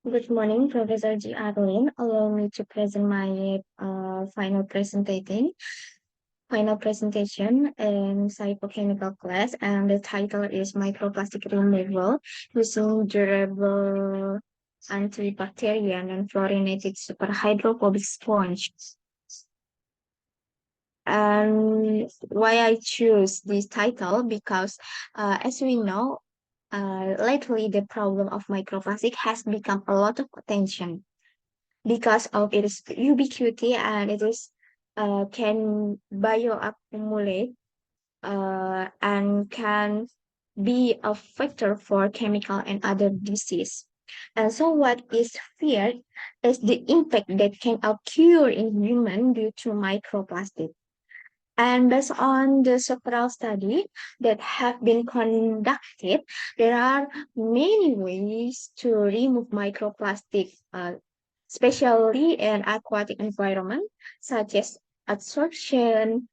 Good morning, Professor G. Arlene. Allow me to present my final presentation in cytochemical class, and the title is Microplastic Removal using durable antibacterial and fluorinated superhydrophobic sponge. And why I choose this title because, as we know, lately the problem of microplastic has become a lot of attention because of its ubiquity and it is can bioaccumulate and can be a factor for chemical and other disease. And so what is feared is the impact that can occur in human due to microplastic. And based on the several studies that have been conducted, there are many ways to remove microplastic, especially in aquatic environment, such as adsorption,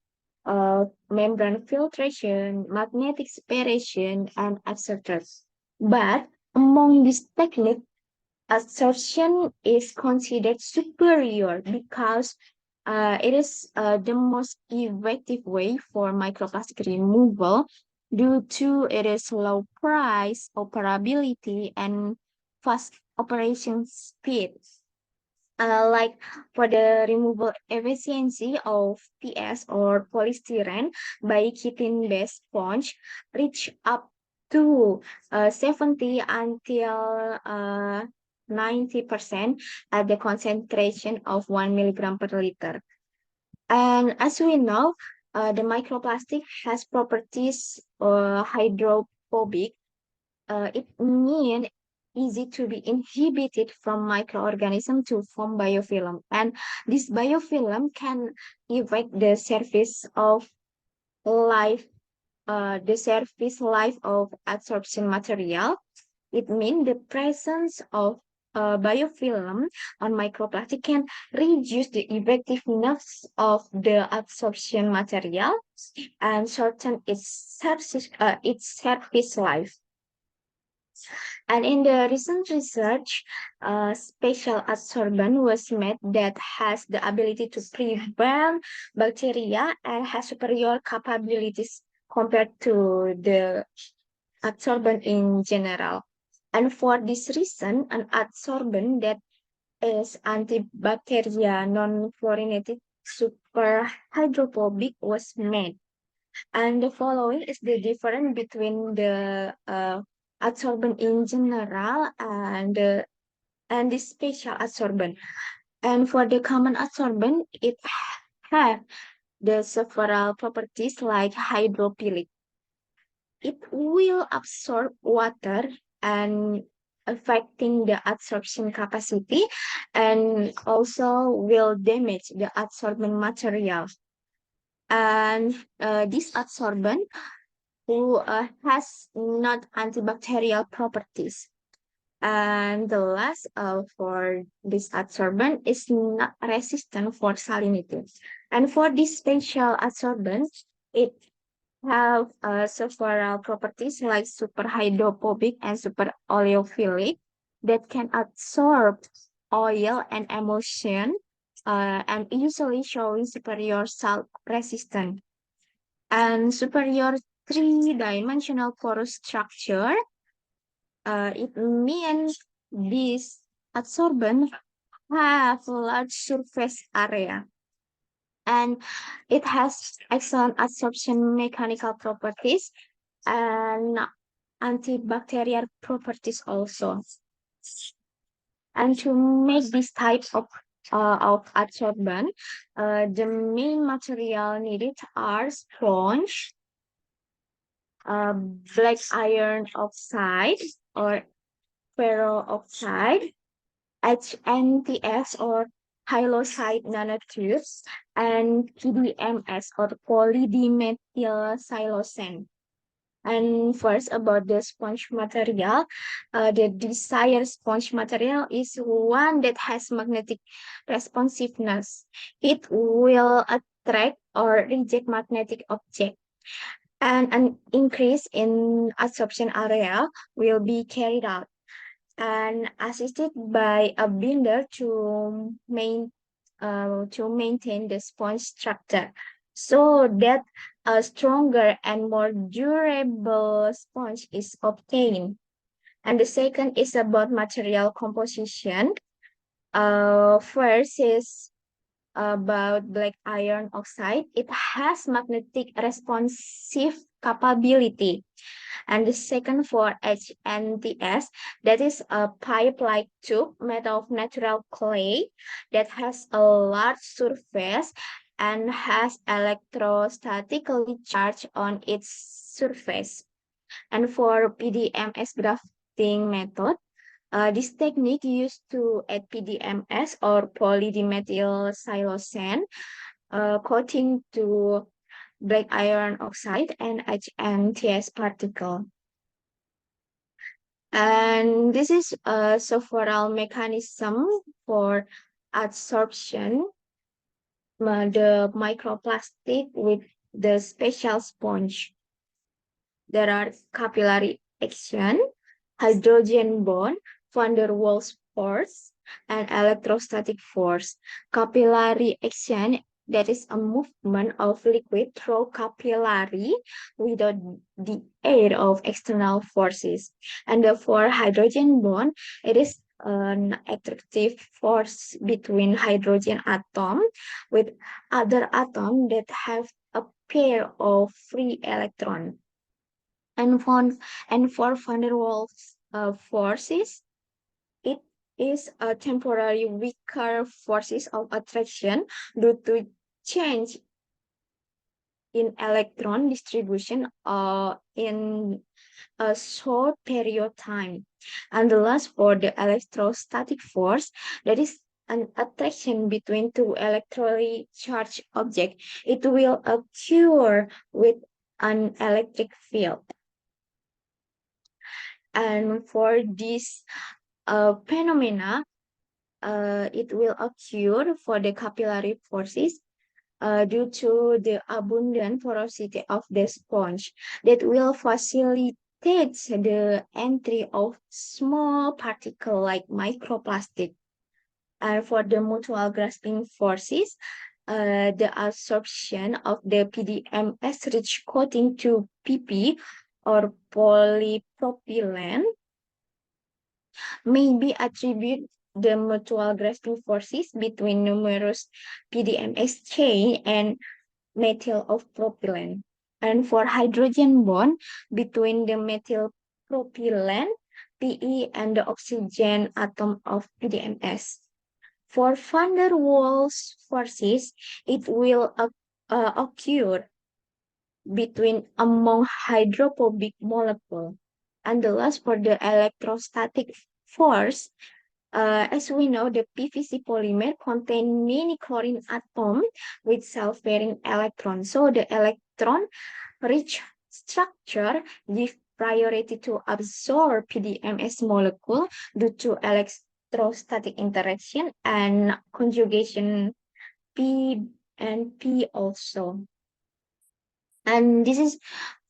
membrane filtration, magnetic separation, and etc. But among these techniques, assertion is considered superior because it is the most effective way for microplastic removal due to its low price, operability, and fast operation speed. Like for the removal efficiency of PS or polystyrene by chitin-based sponge, reach up to 70 until 90% at the concentration of 1 milligram per liter. And as we know, the microplastic has properties hydrophobic. It means easy to be inhibited from microorganism to form biofilm. And this biofilm can affect life, the surface life of adsorption material. It means the presence of biofilm on microplastic can reduce the effectiveness of the absorption material and shorten its surface life. And in the recent research, special adsorbent was made that has the ability to prevent bacteria and has superior capabilities compared to the adsorbent in general. And for this reason, an adsorbent that is antibacterial, non-fluorinated, super hydrophobic was made. And the following is the difference between the adsorbent in general and the special adsorbent. And for the common adsorbent, it have the several properties like hydrophilic. It will absorb water and affecting the absorption capacity and also will damage the adsorbent material. And this adsorbent who has not antibacterial properties. And the last for this adsorbent is not resistant for salinity. And for this special adsorbent, it have several properties like super hydrophobic and super oleophilic that can absorb oil and emulsion and usually showing superior salt resistance and superior three-dimensional porous structure. It means this adsorbent have large surface area and it has excellent absorption mechanical properties and antibacterial properties also. And to make this type of adsorbent, the main material needed are sponge, black iron oxide or ferro-oxide, HNTS or hyaloside nanotubes, and PDMS or polydimethylsiloxane. And first about the sponge material, the desired sponge material is one that has magnetic responsiveness. It will attract or reject magnetic object. And an increase in absorption area will be carried out. and assisted by a binder to maintain the sponge structure so that a stronger and more durable sponge is obtained. And the second is about material composition. First is about black iron oxide. It has magnetic responsive capability. And the second for HNTS, that is a pipe-like tube made of natural clay that has a large surface and has electrostatically charged on its surface. And for PDMS grafting method, this technique used to add PDMS or polydimethyl siloxane coating to black iron oxide and HNTS particle. And this is a several mechanism for adsorption, the microplastic with the special sponge. There are capillary action, hydrogen bond, van der Waals force, and electrostatic force. Capillary action, that is a movement of liquid through capillary without the aid of external forces. And the for hydrogen bond, it is an attractive force between hydrogen atom with other atom that have a pair of free electrons. And for van der Waals forces, it is a temporary weaker forces of attraction due to change in electron distribution in a short period of time. And the last for the electrostatic force, that is an attraction between two electrically charged objects. It will occur with an electric field. And for this phenomena, it will occur for the capillary forces due to the abundant porosity of the sponge that will facilitate the entry of small particles like microplastic. And for the mutual grasping forces, the absorption of the PDMS rich coating to PP or polypropylene may be attributed the mutual grasping forces between numerous PDMS chain and methyl of propylene. And for hydrogen bond between the methyl propylene, PE, and the oxygen atom of PDMS. For van der Waals forces, it will occur between among hydrophobic molecule. And the last for the electrostatic force, as we know, the PVC polymer contain many chlorine atoms with self-pairing electrons. So the electron-rich structure give priority to absorb PDMS molecule due to electrostatic interaction and conjugation P and P also. And this is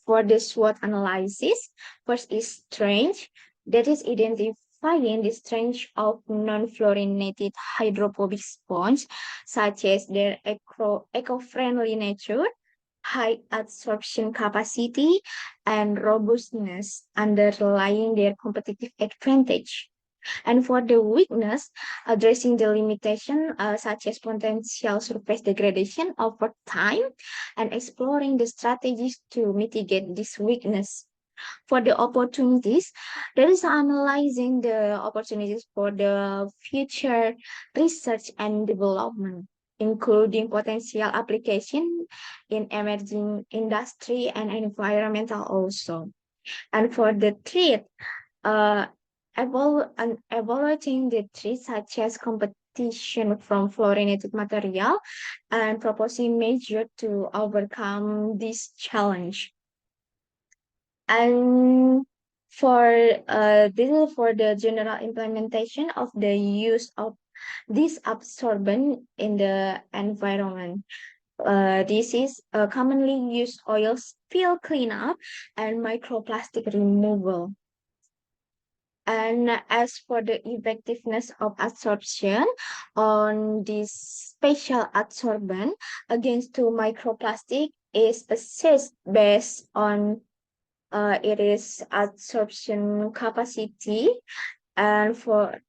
for the SWOT analysis. First is strength, that is identifying the strength of non-fluorinated hydrophobic sponge, such as their eco-friendly nature, high absorption capacity, and robustness underlying their competitive advantage. And for the weakness, addressing the limitation such as potential surface degradation over time and exploring the strategies to mitigate this weakness. For the opportunities, there is analyzing the opportunities for the future research and development, including potential application in emerging industry and environmental also. And for the threat, uh, evaluating the threats such as competition from fluorinated material and proposing measures to overcome this challenge. And for this is for the general implementation of the use of this absorbent in the environment. This is commonly used oil spill cleanup and microplastic removal. And as for the effectiveness of absorption on this special adsorbent against two microplastic is assessed based on it is absorption capacity and for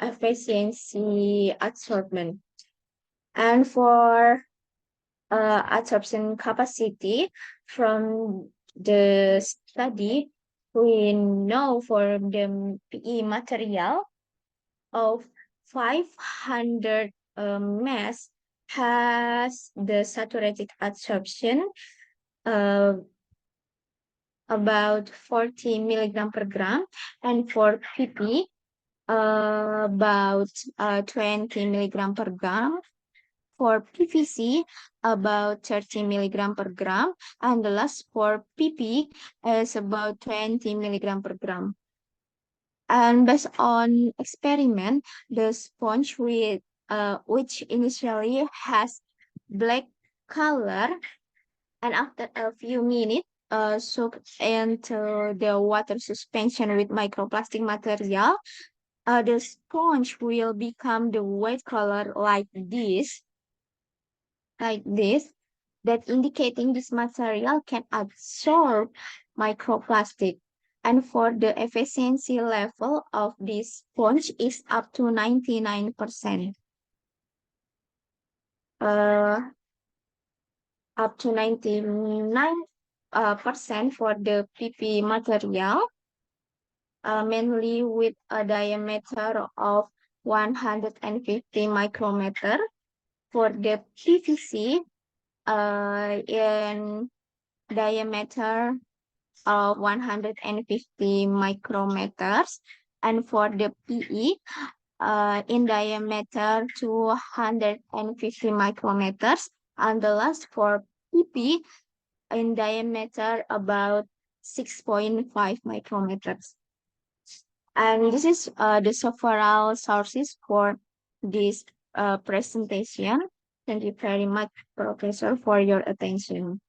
efficiency adsorbent. And for absorption capacity from the study, we know for the PE material of 500 mass has the saturated absorption uh, about 40 milligram per gram, and for PP about 20 milligram per gram. For PVC, about 30 milligram per gram, and the last for PP is about 20 milligram per gram. And based on experiment, the sponge which initially has black color, and after a few minutes, soaked into the water suspension with microplastic material, the sponge will become the white color like this, that indicating this material can absorb microplastic. And for the efficiency level of this sponge is up to 99%. Uh, Up to 99 percent for the PP material, mainly with a diameter of 150 micrometer. For the PVC, in diameter of 150 micrometers, and for the PE in diameter 250 micrometers, and the last for PP in diameter about 6.5 micrometers. And this is the several sources for this presentation. Thank you very much, Professor, for your attention.